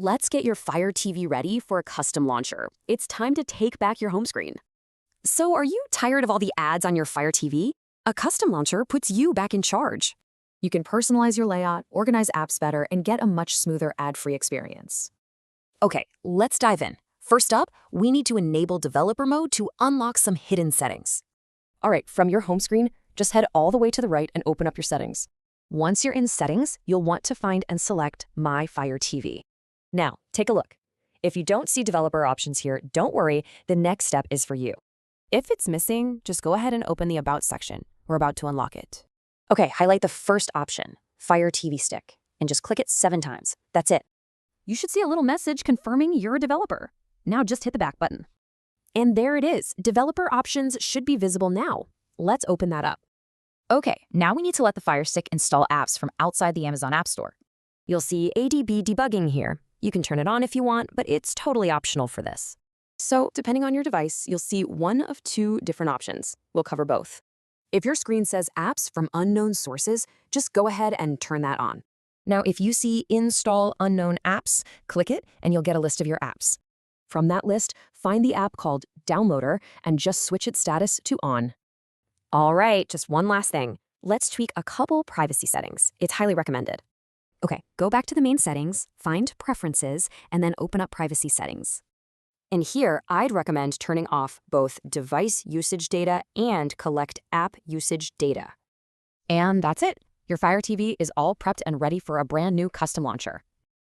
Let's get your Fire TV ready for a custom launcher. It's time to take back your home screen. So are you tired of all the ads on your Fire TV? A custom launcher puts you back in charge. You can personalize your layout, organize apps better, and get a much smoother ad-free experience. Okay, let's dive in. First up, we need to enable developer mode to unlock some hidden settings. All right, from your home screen, just head all the way to the right and open up your settings. Once you're in settings, you'll want to find and select My Fire TV. Now, take a look. If you don't see developer options here, don't worry, the next step is for you. If it's missing, just go ahead and open the About section. We're about to unlock it. Okay, highlight the first option, Fire TV Stick, and just click it 7 times. That's it. You should see a little message confirming you're a developer. Now just hit the back button. And there it is. Developer options should be visible now. Let's open that up. Okay, now we need to let the Fire Stick install apps from outside the Amazon App Store. You'll see ADB debugging here. You can turn it on if you want, but it's totally optional for this. So, depending on your device, you'll see one of 2 different options. We'll cover both. If your screen says apps from unknown sources, just go ahead and turn that on. Now, if you see Install Unknown Apps, click it and you'll get a list of your apps. From that list, find the app called Downloader and just switch its status to On. All right, just one last thing. Let's tweak a couple privacy settings. It's highly recommended. Okay, go back to the main settings, find Preferences, and then open up Privacy Settings. And here, I'd recommend turning off both device usage data and collect app usage data. And that's it. Your Fire TV is all prepped and ready for a brand new custom launcher.